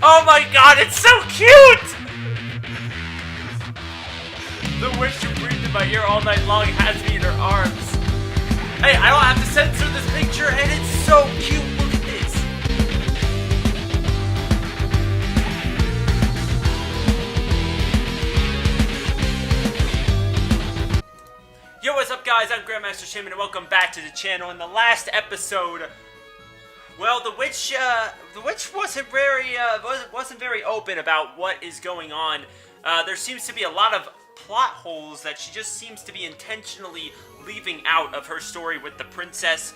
Oh my god, it's so cute! The witch who breathed in my ear all night long has me in her arms. Hey, I don't have to censor this picture, and it's so cute. Look at this. Yo, what's up, guys? I'm Grandmaster Shaymin, and welcome back to the channel. In the last episode, well, the witch wasn't very open about what is going on. There seems to be a lot of plot holes that she just seems to be intentionally leaving out of her story with the princess.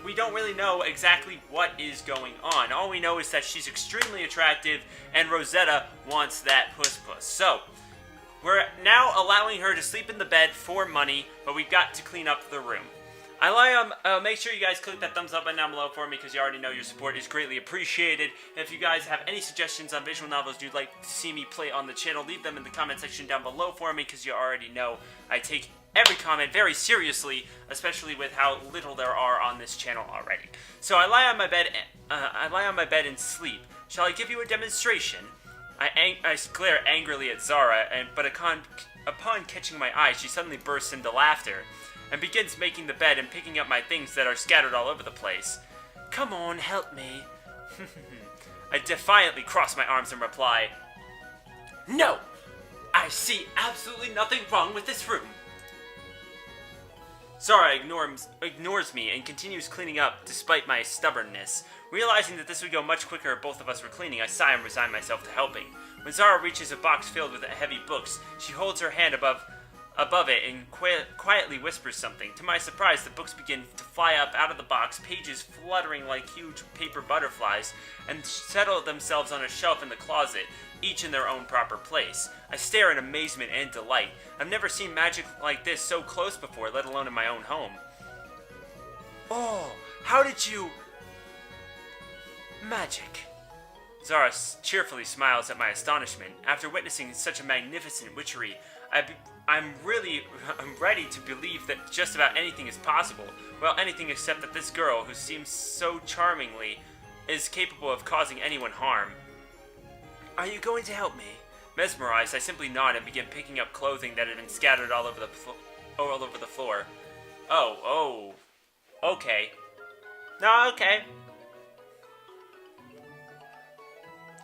We don't really know exactly what is going on. All we know is that she's extremely attractive, and Rosetta wants that puss. So, we're now allowing her to sleep in the bed for money, but we've got to clean up the room. Make sure you guys click that thumbs up button down below for me, because you already know your support is greatly appreciated. And if you guys have any suggestions on visual novels you'd like to see me play on the channel, leave them in the comment section down below for me, because you already know I take every comment very seriously, especially with how little there are on this channel already. So I lie on my bed and sleep. Shall I give you a demonstration? I glare angrily at Zara, but upon catching my eye, she suddenly bursts into laughter and begins making the bed and picking up my things that are scattered all over the place. Come on, help me. I defiantly cross my arms and reply, no! I see absolutely nothing wrong with this room. Zara ignores me and continues cleaning up despite my stubbornness. Realizing that this would go much quicker if both of us were cleaning, I sigh and resign myself to helping. When Zara reaches a box filled with heavy books, she holds her hand above it and quietly whispers something. To my surprise, the books begin to fly up out of the box, pages fluttering like huge paper butterflies, and settle themselves on a shelf in the closet, each in their own proper place. I stare in amazement and delight. I've never seen magic like this so close before, let alone in my own home. Oh, how did you... Magic. Zara cheerfully smiles at my astonishment. After witnessing such a magnificent witchery, I'm ready to believe that just about anything is possible. Well, anything except that this girl, who seems so charmingly, is capable of causing anyone harm. Are you going to help me? Mesmerized, I simply nod and begin picking up clothing that had been scattered all over the floor. Oh, okay. No, okay.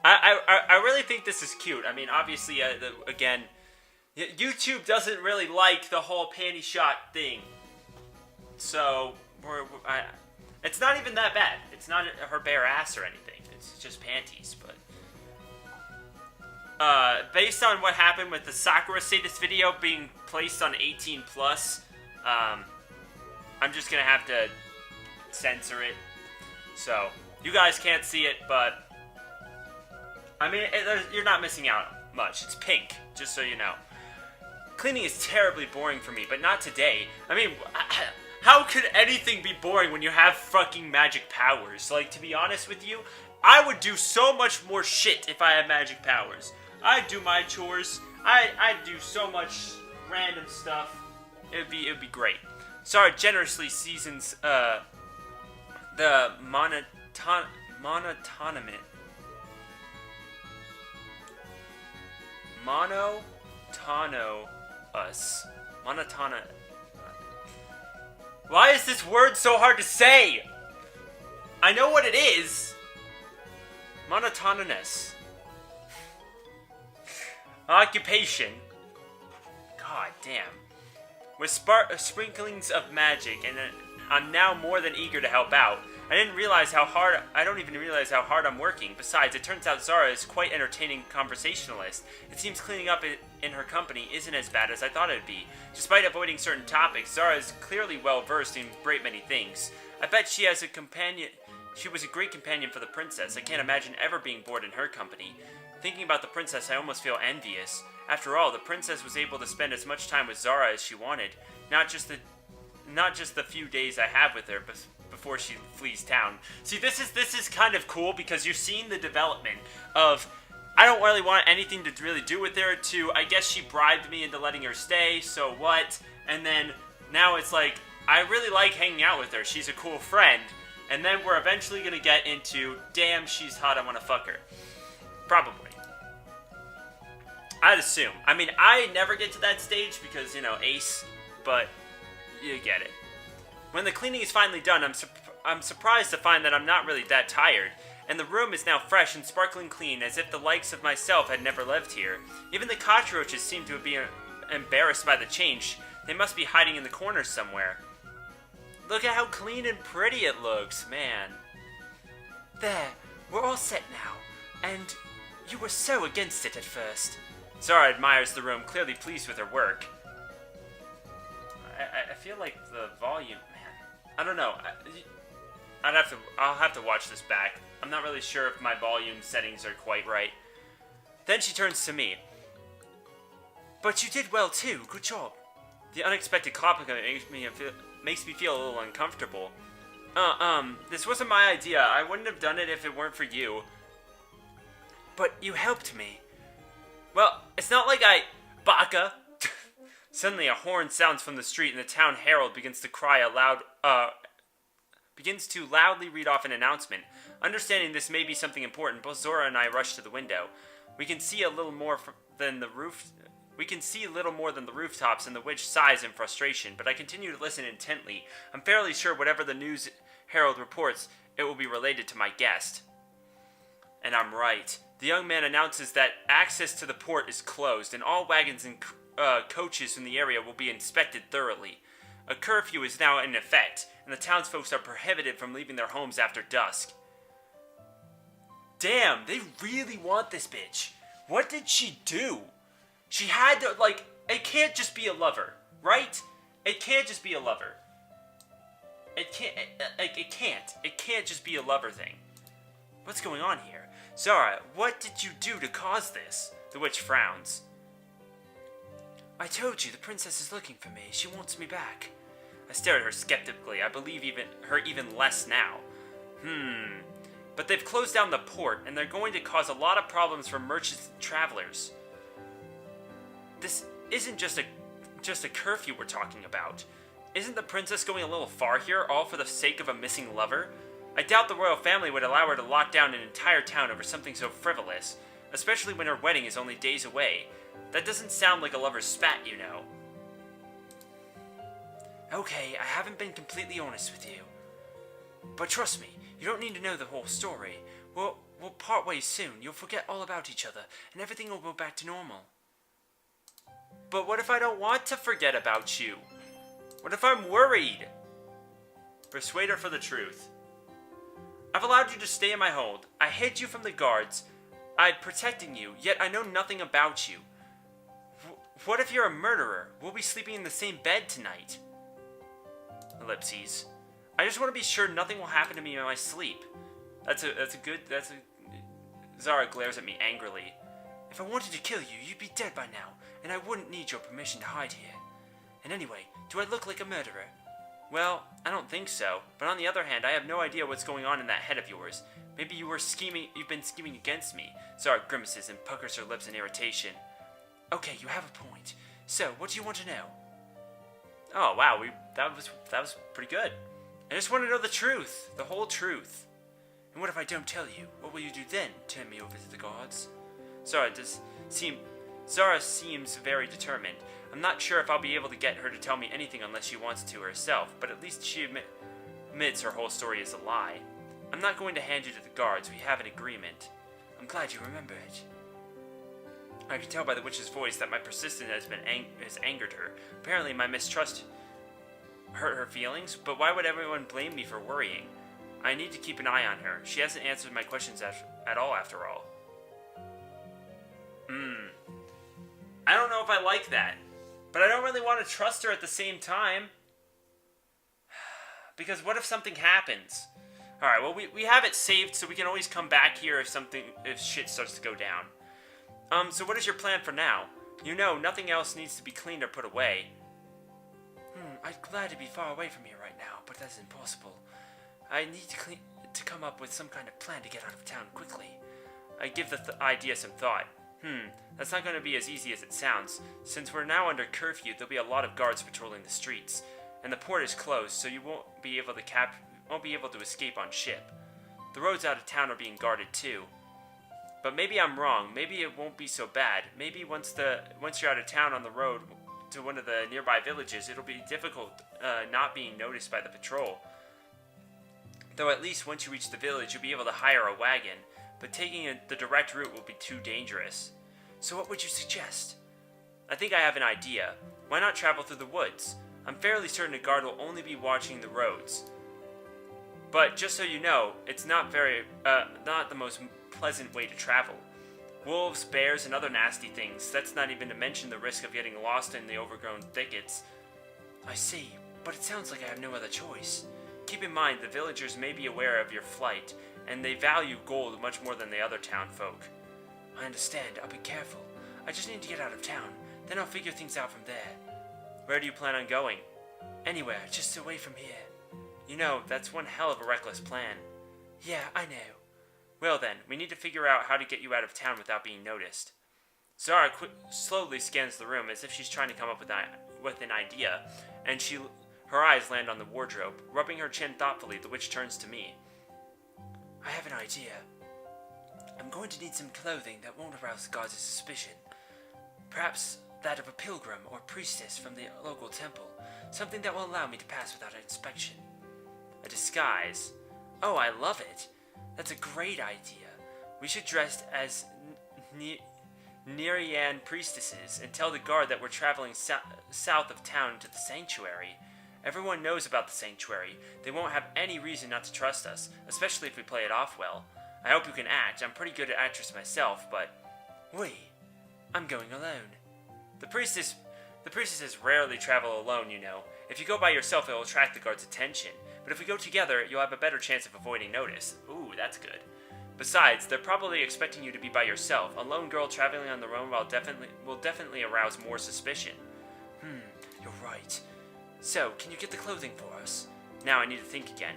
I really think this is cute. I mean, obviously, again, YouTube doesn't really like the whole panty shot thing. So, it's not even that bad. It's not her bare ass or anything. It's just panties, but... based on what happened with the Sakura status video being placed on 18+, I'm just gonna have to censor it. So, you guys can't see it, but... I mean, you're not missing out much. It's pink, just so you know. Cleaning is terribly boring for me, but not today. I mean, how could anything be boring when you have fucking magic powers? Like, to be honest with you, I would do so much more shit if I had magic powers. I'd do my chores. I'd do so much random stuff. It'd be great. Zara generously seasons the Why is this word so hard to say? I know what it is. Monotonous. Occupation. God damn. With sprinklings of magic, and I'm now more than eager to help out. I don't even realize how hard I'm working. Besides, it turns out Zara is quite entertaining conversationalist. It seems cleaning up in her company isn't as bad as I thought it would be. Despite avoiding certain topics, Zara is clearly well versed in a great many things. I bet she was a great companion for the princess. I can't imagine ever being bored in her company. Thinking about the princess, I almost feel envious. After all, the princess was able to spend as much time with Zara as she wanted. Not just the few days I have with her, but before she flees town. See, this is kind of cool, because you're seeing the development of, I don't really want anything to really do with her, to, I guess she bribed me into letting her stay, so what? And then, now it's like, I really like hanging out with her, she's a cool friend. And then we're eventually gonna get into, damn, she's hot, I wanna fuck her. Probably. I'd assume. I mean, I never get to that stage because, you know, ace, but you get it. When the cleaning is finally done, I'm surprised to find that I'm not really that tired, and the room is now fresh and sparkling clean, as if the likes of myself had never lived here. Even the cockroaches seem to be embarrassed by the change. They must be hiding in the corners somewhere. Look at how clean and pretty it looks, man. There, we're all set now, and you were so against it at first. Zara admires the room, clearly pleased with her work. I feel like the volume, man. I don't know. I'll have to watch this back. I'm not really sure if my volume settings are quite right. Then she turns to me. But you did well too. Good job. The unexpected compliment makes me feel a little uncomfortable. This wasn't my idea. I wouldn't have done it if it weren't for you. But you helped me. Well, it's not like Baka! Suddenly a horn sounds from the street and the town herald begins to loudly read off an announcement. Understanding this may be something important, both Zora and I rush to the window. We can see little more than the rooftops, and the witch sighs in frustration, but I continue to listen intently. I'm fairly sure whatever the news herald reports, it will be related to my guest. And I'm right. The young man announces that access to the port is closed, and all wagons and coaches in the area will be inspected thoroughly. A curfew is now in effect, and the townsfolk are prohibited from leaving their homes after dusk. Damn, they really want this bitch. What did she do? She had to, it can't just be a lover, right? It can't just be a lover. It can't just be a lover thing. What's going on here? Zara, what did you do to cause this? The witch frowns. I told you, the princess is looking for me. She wants me back. I stare at her skeptically. I believe her even less now. But they've closed down the port, and they're going to cause a lot of problems for merchants and travelers. This isn't just a curfew we're talking about. Isn't the princess going a little far here, all for the sake of a missing lover? I doubt the royal family would allow her to lock down an entire town over something so frivolous, especially when her wedding is only days away. That doesn't sound like a lover's spat, you know. Okay, I haven't been completely honest with you. But trust me, you don't need to know the whole story. We'll part ways soon. You'll forget all about each other, and everything will go back to normal. But what if I don't want to forget about you? What if I'm worried? Persuade her for the truth. I've allowed you to stay in my hold. I hid you from the guards. I'm protecting you, yet I know nothing about you. What if you're a murderer? We'll be sleeping in the same bed tonight. Ellipses. I just want to be sure nothing will happen to me in my sleep. Zara glares at me angrily. If I wanted to kill you, you'd be dead by now, and I wouldn't need your permission to hide here. And anyway, do I look like a murderer? Well, I don't think so, but on the other hand, I have no idea what's going on in that head of yours. Maybe you've been scheming against me. Zara grimaces and puckers her lips in irritation. Okay, you have a point. So, what do you want to know? Oh, wow, that was pretty good. I just want to know the truth, the whole truth. And what if I don't tell you? What will you do then? Turn me over to the guards? Zara seems very determined. I'm not sure if I'll be able to get her to tell me anything unless she wants to herself, but at least she admits her whole story is a lie. I'm not going to hand you to the guards. We have an agreement. I'm glad you remember it. I can tell by the witch's voice that my persistence has angered her. Apparently my mistrust hurt her feelings, but why would everyone blame me for worrying? I need to keep an eye on her. She hasn't answered my questions at all after all. I don't know if I like that, but I don't really want to trust her at the same time. Because what if something happens? Alright, well, we have it saved, so we can always come back here if shit starts to go down. So what is your plan for now? You know, nothing else needs to be cleaned or put away. I'd glad to be far away from here right now, but that's impossible. I need to come up with some kind of plan to get out of town quickly. I give the idea some thought. That's not going to be as easy as it sounds. Since we're now under curfew, there'll be a lot of guards patrolling the streets, and the port is closed, so you won't be able to escape on ship. The roads out of town are being guarded too. But maybe I'm wrong. Maybe it won't be so bad. Maybe once you're out of town on the road to one of the nearby villages, it'll be difficult not being noticed by the patrol. Though at least once you reach the village, you'll be able to hire a wagon. But taking the direct route will be too dangerous. So what would you suggest? I think I have an idea. Why not travel through the woods? I'm fairly certain a guard will only be watching the roads. But just so you know, it's not the most pleasant way to travel. Wolves, bears, and other nasty things. That's not even to mention the risk of getting lost in the overgrown thickets. I see, but it sounds like I have no other choice. Keep in mind, the villagers may be aware of your flight, and they value gold much more than the other town folk. I understand, I'll be careful. I just need to get out of town, then I'll figure things out from there. Where do you plan on going? Anywhere, just away from here. You know, that's one hell of a reckless plan. Yeah, I know. Well then, we need to figure out how to get you out of town without being noticed. Zara slowly scans the room as if she's trying to come up with an idea, and her eyes land on the wardrobe. Rubbing her chin thoughtfully, the witch turns to me. I have an idea. I'm going to need some clothing that won't arouse the guards' suspicion. Perhaps that of a pilgrim or priestess from the local temple. Something that will allow me to pass without inspection. A disguise. Oh, I love it. That's a great idea. We should dress as Nerian priestesses and tell the guard that we're traveling south of town to the sanctuary. Everyone knows about the sanctuary. They won't have any reason not to trust us, especially if we play it off well. I hope you can act. I'm pretty good at actress myself, but... I'm going alone. The priestesses rarely travel alone, you know. If you go by yourself, it will attract the guard's attention. But if we go together, you'll have a better chance of avoiding notice. Ooh, that's good. Besides, they're probably expecting you to be by yourself. A lone girl traveling on their own will definitely arouse more suspicion. You're right. So, can you get the clothing for us? Now I need to think again.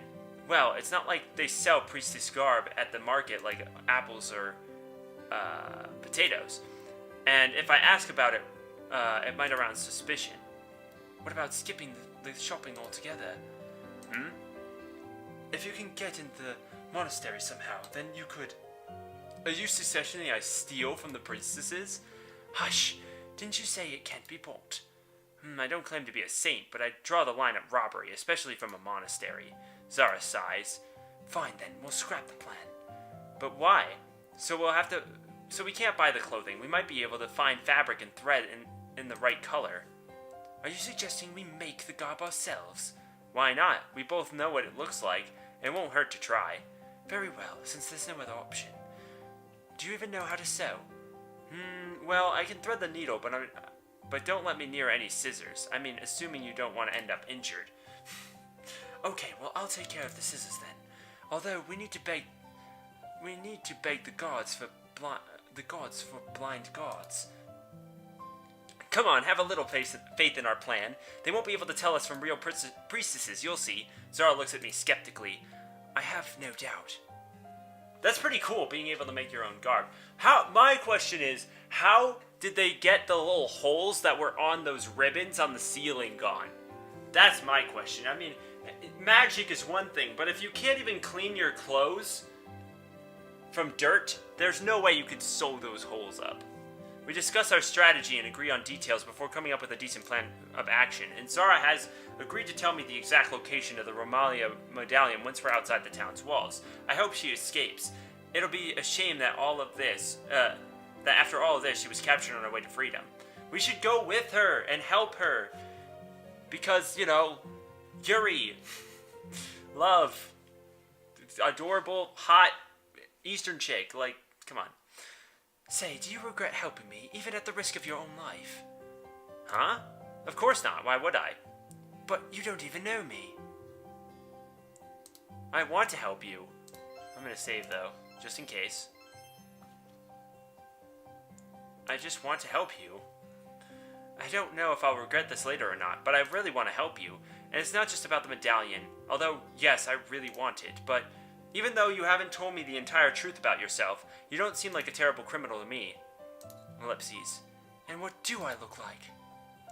Well, it's not like they sell priestess garb at the market like apples or potatoes. And if I ask about it, it might arouse suspicion. What about skipping the shopping altogether? If you can get into the monastery somehow, then you could... Are you suggesting I steal from the priestesses? Hush! Didn't you say it can't be bought? I don't claim to be a saint, but I draw the line at robbery, especially from a monastery. Zara sighs. Fine then, we'll scrap the plan. But why? So we can't buy the clothing. We might be able to find fabric and thread in the right color. Are you suggesting we make the garb ourselves? Why not? We both know what it looks like. It won't hurt to try. Very well, since there's no other option. Do you even know how to sew? Well, I can thread the needle, but don't let me near any scissors. I mean, assuming you don't want to end up injured. Okay, well, I'll take care of the scissors then. Although we need to beg the gods for blind gods. Come on, have a little faith in our plan. They won't be able to tell us from real priestesses, you'll see. Zara looks at me skeptically. I have no doubt. That's pretty cool, being able to make your own garb. My question is, how did they get the little holes that were on those ribbons on the ceiling gone? That's my question. I mean, magic is one thing, but if you can't even clean your clothes from dirt, there's no way you could sew those holes up. We discuss our strategy and agree on details before coming up with a decent plan of action, and Zara has agreed to tell me the exact location of the Romalia medallion once we're outside the town's walls. I hope she escapes. It'll be a shame that that after all of this, she was captured on her way to freedom. We should go with her and help her. Because, you know, Yuri, love, adorable, hot, Eastern chick, like, come on. Say, do you regret helping me, even at the risk of your own life? Huh? Of course not, why would I? But you don't even know me. I want to help you. I'm gonna save, though, just in case. I just want to help you. I don't know if I'll regret this later or not, but I really want to help you. And it's not just about the medallion, although, yes, I really want it, but even though you haven't told me the entire truth about yourself, you don't seem like a terrible criminal to me. Ellipses. And what do I look like?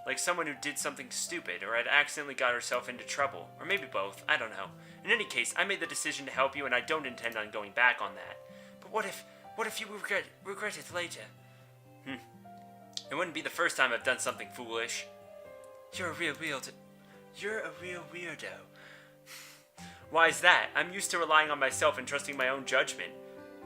Like someone who did something stupid, or had accidentally got herself into trouble, or maybe both, I don't know. In any case, I made the decision to help you, and I don't intend on going back on that. But what if What if you regret it later? It wouldn't be the first time I've done something foolish. You're a real weirdo. Why is that? I'm used to relying on myself and trusting my own judgment.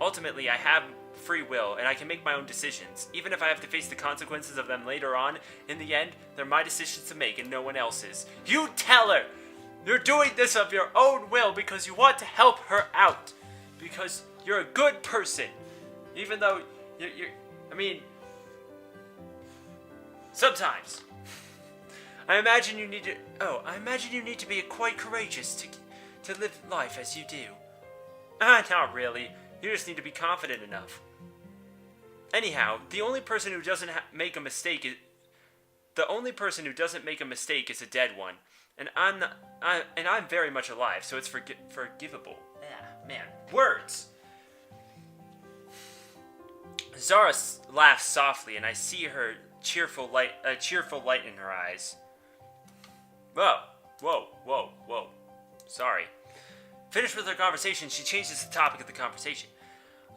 Ultimately, I have free will, and I can make my own decisions. Even if I have to face the consequences of them later on, in the end, they're my decisions to make and no one else's. You tell her! You're doing this of your own will because you want to help her out. Because you're a good person. Even though sometimes. I imagine you need to be quite courageous to live life as you do. Not really. You just need to be confident enough. Anyhow, the only person who doesn't make a mistake is a dead one, and I'm very much alive, so it's forgivable. Yeah, man, words. Zara laughs softly, and I see her cheerful light in her eyes. Whoa. Sorry. Finished with her conversation, she changes the topic of the conversation.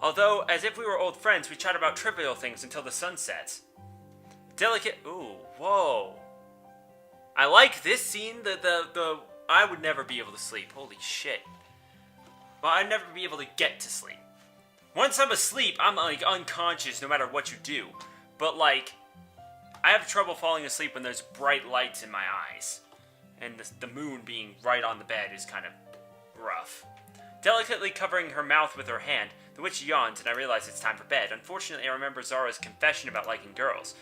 Although, as if we were old friends, we chat about trivial things until the sun sets. Ooh, whoa. I like this scene, I would never be able to sleep, holy shit. Well, I'd never be able to get to sleep. Once I'm asleep, I'm, unconscious no matter what you do. But, I have trouble falling asleep when there's bright lights in my eyes. And the moon being right on the bed is kind of rough. Delicately covering her mouth with her hand, the witch yawns and I realize it's time for bed. Unfortunately, I remember Zara's confession about liking girls.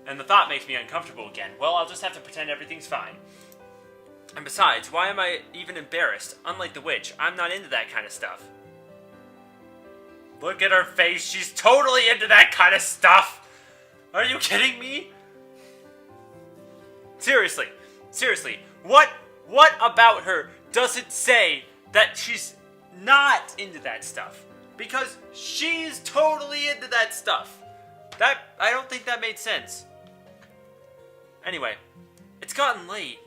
And the thought makes me uncomfortable again. Well, I'll just have to pretend everything's fine. And besides, why am I even embarrassed? Unlike the witch, I'm not into that kind of stuff. Look at her face, she's totally into that kind of stuff! Are you kidding me? Seriously, what about her doesn't say that she's not into that stuff? Because she's totally into that stuff. I don't think that made sense. Anyway, it's gotten late.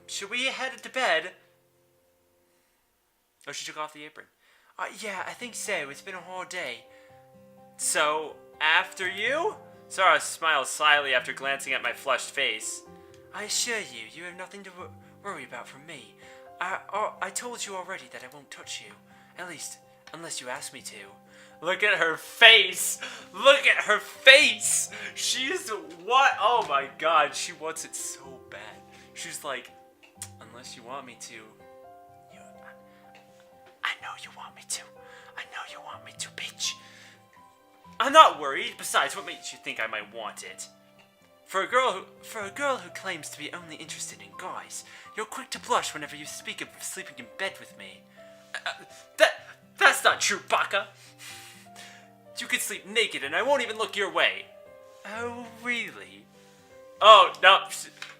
Should we head to bed? Oh, she took off the apron. Yeah, I think so. It's been a whole day. So, after you? Zara smiles slyly after glancing at my flushed face. I assure you, you have nothing to worry about from me. I told you already that I won't touch you. At least, unless you ask me to. Look at her face! Look at her face! She's what? Oh my god, she wants it so bad. She's like, unless you want me to. I know you want me to. I know you want me to, bitch. I'm not worried. Besides, what makes you think I might want it? For a girl who claims to be only interested in guys, you're quick to blush whenever you speak of sleeping in bed with me. That's not true, Baka. You could sleep naked and I won't even look your way. Oh, really? Oh, no.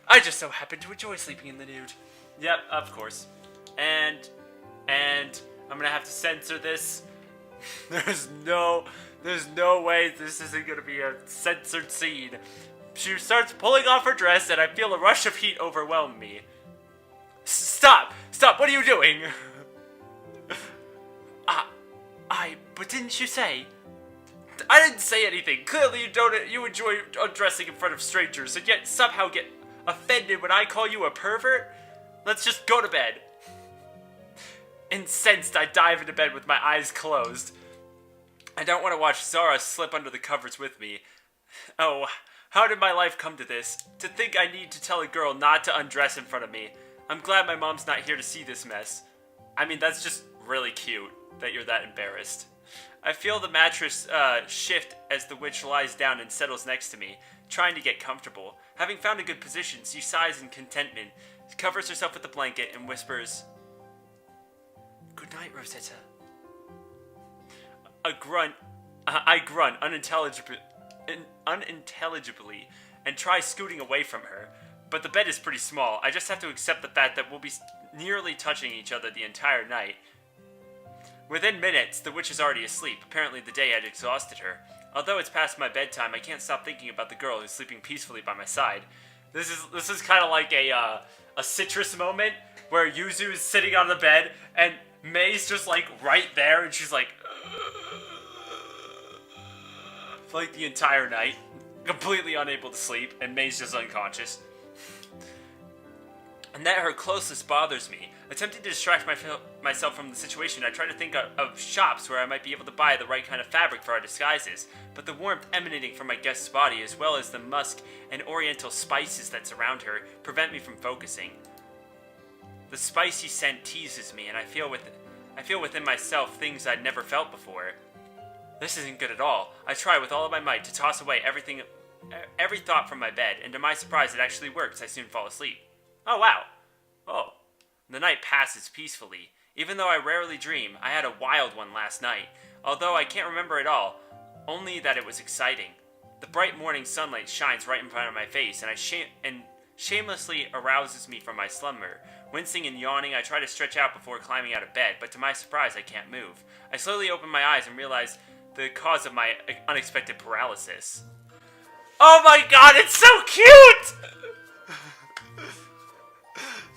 I just so happen to enjoy sleeping in the nude. Yep, of course. And I'm gonna have to censor this. There's no way this isn't gonna be a censored scene. She starts pulling off her dress and I feel a rush of heat overwhelm me. Stop! What are you doing? But didn't you say? I didn't say anything. Clearly you enjoy undressing in front of strangers and yet somehow get offended when I call you a pervert? Let's just go to bed. Incensed, I dive into bed with my eyes closed. I don't want to watch Zara slip under the covers with me. Oh, how did my life come to this? To think I need to tell a girl not to undress in front of me. I'm glad my mom's not here to see this mess. I mean, that's just really cute that you're that embarrassed. I feel the mattress shift as the witch lies down and settles next to me, trying to get comfortable. Having found a good position, she sighs in contentment, covers herself with the blanket, and whispers, "Good night, Rosetta." I grunt unintelligibly and try scooting away from her, but the bed is pretty small. I just have to accept the fact that we'll be nearly touching each other the entire night. Within minutes, the witch is already asleep. Apparently the day had exhausted her. Although it's past my bedtime, I can't stop thinking about the girl who's sleeping peacefully by my side. This is kind of like a citrus moment where Yuzu is sitting on the bed and May's just like right there, and she's like the entire night, completely unable to sleep, and May's just unconscious. And that her closeness bothers me. Attempting to distract myself from the situation, I try to think of shops where I might be able to buy the right kind of fabric for our disguises, but the warmth emanating from my guest's body, as well as the musk and oriental spices that surround her, prevent me from focusing. The spicy scent teases me, and I feel within myself things I'd never felt before. This isn't good at all. I try with all of my might to toss away every thought from my bed, and to my surprise it actually works. I soon fall asleep. Oh wow. Oh. The night passes peacefully. Even though I rarely dream, I had a wild one last night. Although I can't remember it all, only that it was exciting. The bright morning sunlight shines right in front of my face, and shamelessly arouses me from my slumber. Wincing and yawning, I try to stretch out before climbing out of bed, but to my surprise, I can't move. I slowly open my eyes and realize the cause of my unexpected paralysis. Oh my god, it's so cute!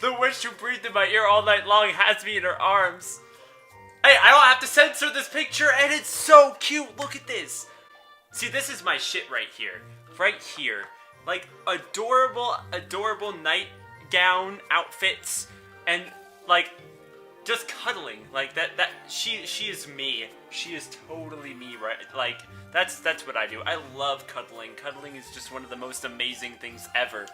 The witch who breathed in my ear all night long has me in her arms. Hey, I don't have to censor this picture, and it's so cute. Look at this. See, this is my shit right here. Right here. Like, adorable nightgown outfits, and, like, just cuddling. Like, she is me. She is totally me, right? Like, that's what I do. I love cuddling. Cuddling is just one of the most amazing things ever.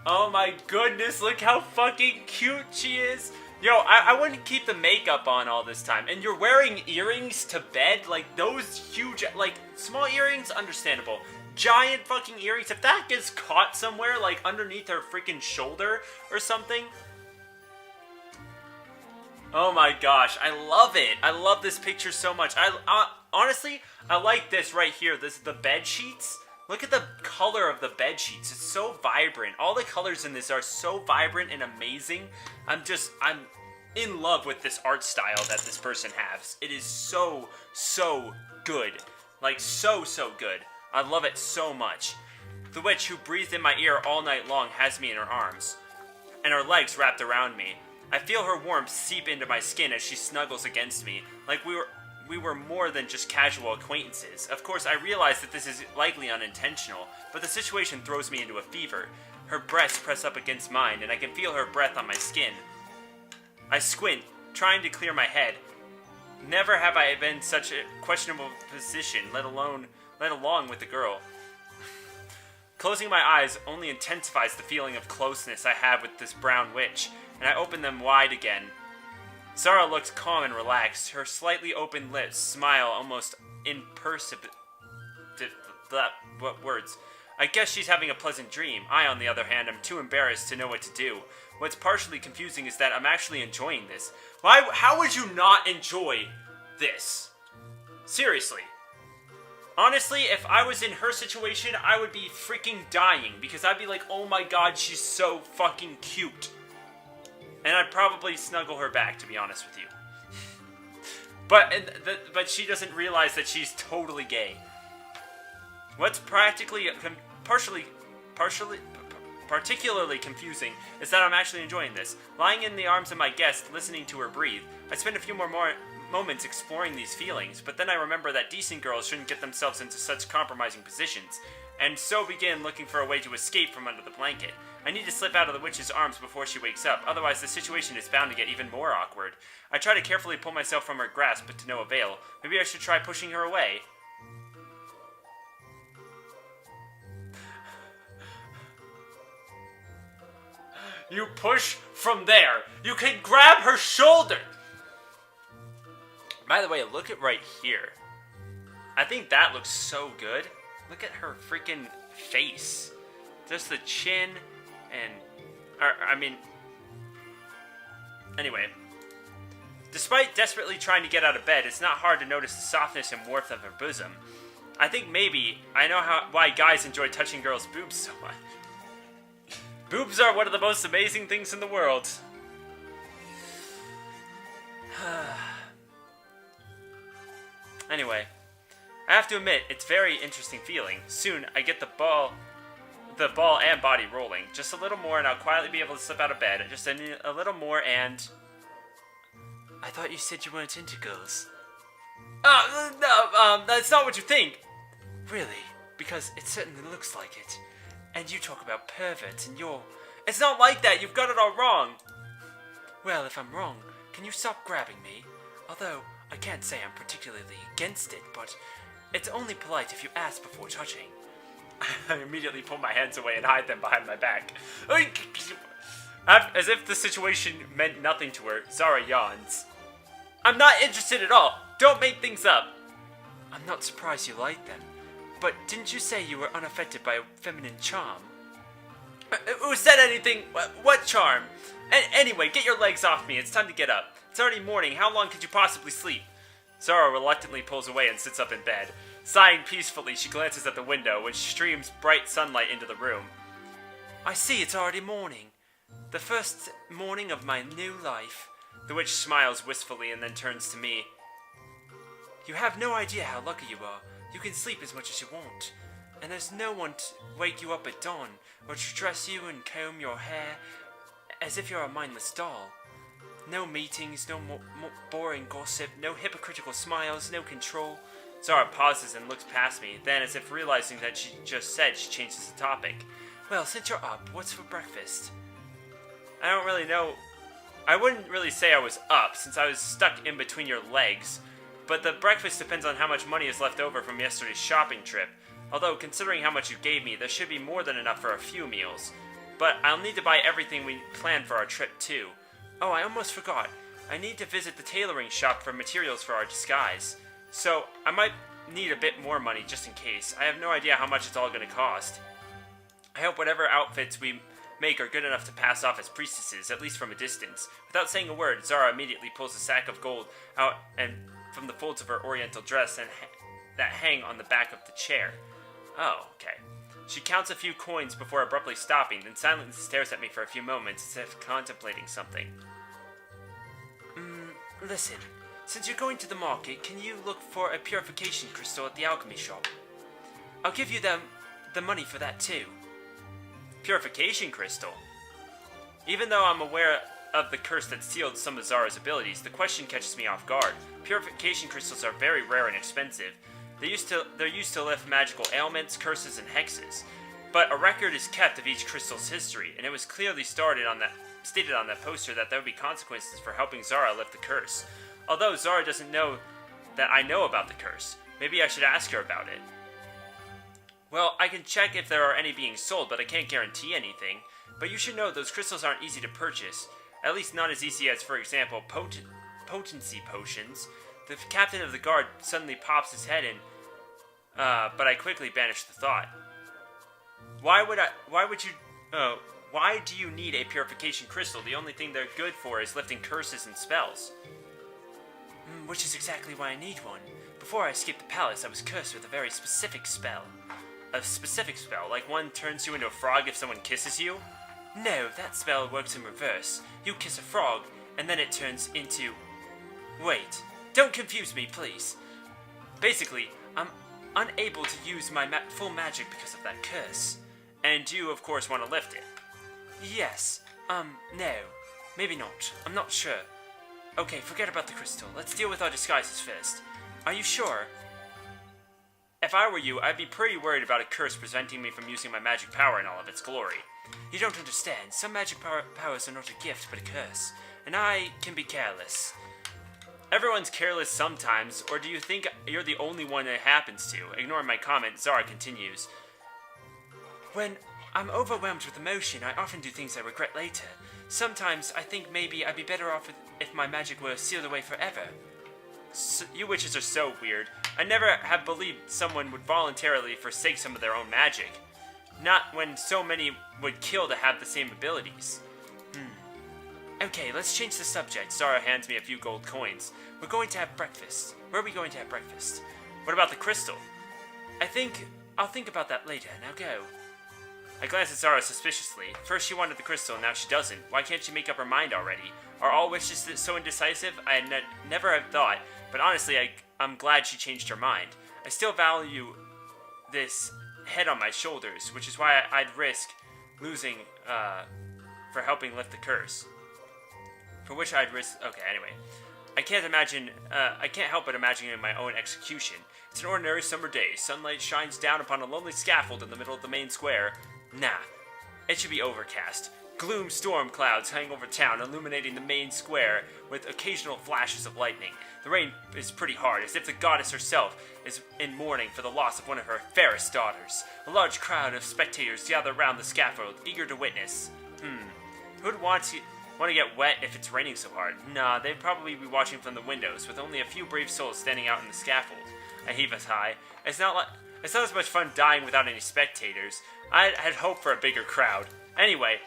Oh my goodness, look how fucking cute she is. Yo, I wouldn't keep the makeup on all this time. And you're wearing earrings to bed? Like, those huge, like, small earrings, understandable. Giant fucking earrings, if that gets caught somewhere, like, underneath her freaking shoulder or something. Oh my gosh, I love it. I love this picture so much. Honestly, I like this right here. This is the bed sheets. Look at the color of the bed sheets. It's so vibrant. All the colors in this are so vibrant and amazing. I'm in love with this art style that this person has. It is so good. Like, so good. I love it so much. The witch who breathed in my ear all night long has me in her arms, and her legs wrapped around me. I feel her warmth seep into my skin as she snuggles against me, like we were more than just casual acquaintances. Of course, I realize that this is likely unintentional, but the situation throws me into a fever. Her breasts press up against mine, and I can feel her breath on my skin. I squint, trying to clear my head. Never have I been in such a questionable position, let along with the girl. Closing my eyes only intensifies the feeling of closeness I have with this brown witch, and I open them wide again. Zara looks calm and relaxed. Her slightly open lips smile almost imperceptibly. What words? I guess she's having a pleasant dream. I, on the other hand, am too embarrassed to know what to do. What's partially confusing is that I'm actually enjoying this. How would you not enjoy this? Seriously. Honestly, if I was in her situation, I would be freaking dying, because I'd be like, oh my god, she's so fucking cute. And I'd probably snuggle her back, to be honest with you. But she doesn't realize that she's totally gay. What's particularly confusing is that I'm actually enjoying this. Lying in the arms of my guest, listening to her breathe, I spend a few more moments exploring these feelings, but then I remember that decent girls shouldn't get themselves into such compromising positions, and so begin looking for a way to escape from under the blanket. I need to slip out of the witch's arms before she wakes up, otherwise the situation is bound to get even more awkward. I try to carefully pull myself from her grasp, but to no avail. Maybe I should try pushing her away. You push from there. You can grab her shoulder. By the way, look at right here. I think that looks so good. Look at her freaking face. Just the chin and... Anyway. Despite desperately trying to get out of bed, it's not hard to notice the softness and warmth of her bosom. I think maybe I know why guys enjoy touching girls' boobs so much. Boobs are one of the most amazing things in the world. Anyway, I have to admit, it's very interesting feeling. Soon, I get the ball and body rolling. Just a little more and I'll quietly be able to slip out of bed. Just a little more and... I thought you said you weren't into girls. No, that's not what you think. Really? Because it certainly looks like it. And you talk about perverts and you're... It's not like that, you've got it all wrong. Well, if I'm wrong, can you stop grabbing me? Although, I can't say I'm particularly against it, but it's only polite if you ask before touching. I immediately pull my hands away and hide them behind my back. As if the situation meant nothing to her, Zara yawns. I'm not interested at all. Don't make things up. I'm not surprised you like them. But didn't you say you were unaffected by feminine charm? Who said anything? What charm? Anyway, get your legs off me. It's time to get up. It's already morning. How long could you possibly sleep? Zara reluctantly pulls away and sits up in bed. Sighing peacefully, she glances at the window, which streams bright sunlight into the room. I see it's already morning. The first morning of my new life. The witch smiles wistfully and then turns to me. You have no idea how lucky you are. You can sleep as much as you want. And there's no one to wake you up at dawn, or to dress you and comb your hair as if you're a mindless doll. No meetings, no boring gossip, no hypocritical smiles, no control. Zara pauses and looks past me, then as if realizing that she just said, she changes the topic. Well, since you're up, what's for breakfast? I don't really know. I wouldn't really say I was up, since I was stuck in between your legs. But the breakfast depends on how much money is left over from yesterday's shopping trip. Although, considering how much you gave me, there should be more than enough for a few meals. But I'll need to buy everything we planned for our trip, too. Oh, I almost forgot. I need to visit the tailoring shop for materials for our disguise. So, I might need a bit more money just in case. I have no idea how much it's all going to cost. I hope whatever outfits we make are good enough to pass off as priestesses, at least from a distance. Without saying a word, Zara immediately pulls a sack of gold out and from the folds of her oriental dress and that hang on the back of the chair. Oh, okay. She counts a few coins before abruptly stopping, then silently stares at me for a few moments as if contemplating something. Listen, since you're going to the market, can you look for a purification crystal at the alchemy shop? I'll give you the money for that too. Purification crystal? Even though I'm aware of the curse that sealed some of Zara's abilities, the question catches me off guard. Purification crystals are very rare and expensive. They're used to lift magical ailments, curses, and hexes. But a record is kept of each crystal's history, and it was clearly stated on that poster that there would be consequences for helping Zara lift the curse. Although Zara doesn't know that I know about the curse, maybe I should ask her about it. Well, I can check if there are any being sold, but I can't guarantee anything. But you should know those crystals aren't easy to purchase. At least not as easy as, for example, potency potions. The captain of the guard suddenly pops his head in, but I quickly banish the thought. Why do you need a purification crystal? The only thing they're good for is lifting curses and spells. Which is exactly why I need one. Before I escaped the palace, I was cursed with a very specific spell. A specific spell, like one turns you into a frog if someone kisses you? No, that spell works in reverse. You kiss a frog, and then it turns into... Wait, don't confuse me, please. Basically, I'm unable to use my full magic because of that curse. And you, of course, want to lift it. Yes, no. Maybe not. I'm not sure. Okay, forget about the crystal. Let's deal with our disguises first. Are you sure? If I were you, I'd be pretty worried about a curse preventing me from using my magic power in all of its glory. You don't understand. Some magic powers are not a gift, but a curse. And I can be careless. Everyone's careless sometimes, or do you think you're the only one it happens to? Ignoring my comment, Zara continues. When I'm overwhelmed with emotion, I often do things I regret later. Sometimes I think maybe I'd be better off if my magic were sealed away forever. You witches are so weird. I never have believed someone would voluntarily forsake some of their own magic. Not when so many would kill to have the same abilities. Okay, let's change the subject. Zara hands me a few gold coins. We're going to have breakfast. Where are we going to have breakfast? What about the crystal? I'll think about that later. Now go. I glance at Zara suspiciously. First she wanted the crystal, now she doesn't. Why can't she make up her mind already? Are all wishes so indecisive? I had never have thought, but honestly, I'm glad she changed her mind. I still value this head on my shoulders, which is why I'd risk losing for helping lift the curse. For which I'd risk... Okay, anyway. I can't help but imagining my own execution. It's an ordinary summer day. Sunlight shines down upon a lonely scaffold in the middle of the main square. Nah, it should be overcast. Gloom storm clouds hang over town, illuminating the main square with occasional flashes of lightning. The rain is pretty hard, as if the goddess herself is in mourning for the loss of one of her fairest daughters. A large crowd of spectators gather around the scaffold, eager to witness. Who'd want to get wet if it's raining so hard? Nah, they'd probably be watching from the windows, with only a few brave souls standing out in the scaffold. I heave a sigh. It's not as much fun dying without any spectators. I had hoped for a bigger crowd. Anyway,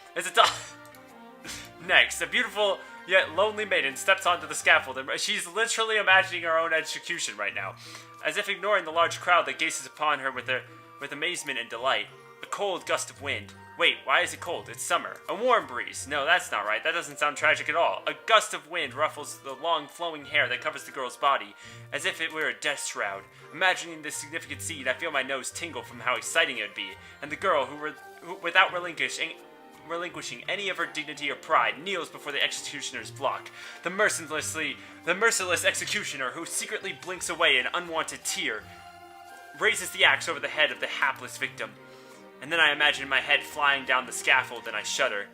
Next, a beautiful yet lonely maiden steps onto the scaffold, and she's literally imagining her own execution right now, as if ignoring the large crowd that gazes upon her with amazement and delight. A cold gust of wind. Wait, why is it cold? It's summer. A warm breeze. No, that's not right. That doesn't sound tragic at all. A gust of wind ruffles the long flowing hair that covers the girl's body, as if it were a death shroud. Imagining this significant scene, I feel my nose tingle from how exciting it would be, and the girl, who without relinquishing any of her dignity or pride, kneels before the executioner's block. The merciless executioner, who secretly blinks away an unwanted tear, raises the axe over the head of the hapless victim. And then I imagine my head flying down the scaffold, and I shudder.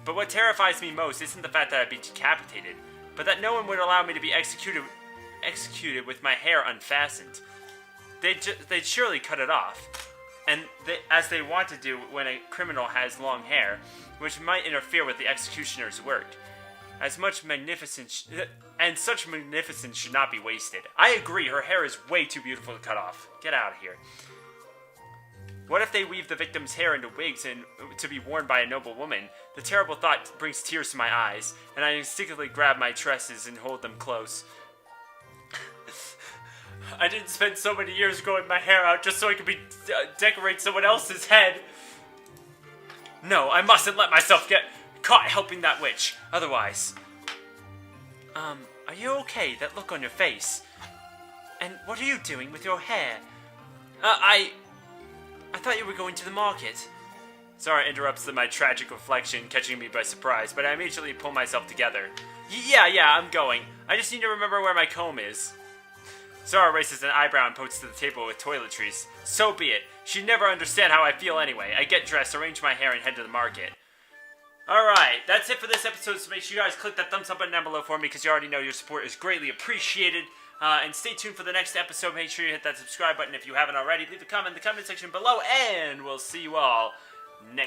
But what terrifies me most isn't the fact that I'd be decapitated, but that no one would allow me to be executed with my hair unfastened. They'd surely cut it off, and as they want to do when a criminal has long hair, which might interfere with the executioner's work. Such magnificence should not be wasted. I agree, her hair is way too beautiful to cut off. Get out of here. What if they weave the victim's hair into wigs and to be worn by a noble woman? The terrible thought brings tears to my eyes, and I instinctively grab my tresses and hold them close. I didn't spend so many years growing my hair out just so I could decorate someone else's head. No, I mustn't let myself get caught helping that witch. Otherwise... are you okay? That look on your face. And what are you doing with your hair? I thought you were going to the market. Zara interrupts my tragic reflection, catching me by surprise, but I immediately pull myself together. Yeah, I'm going. I just need to remember where my comb is. Zara raises an eyebrow and points to the table with toiletries. So be it. She'd never understand how I feel anyway. I get dressed, arrange my hair, and head to the market. Alright, that's it for this episode, so make sure you guys click that thumbs up button down below for me, because you already know your support is greatly appreciated. And stay tuned for the next episode. Make sure you hit that subscribe button if you haven't already. Leave a comment in the comment section below, and we'll see you all next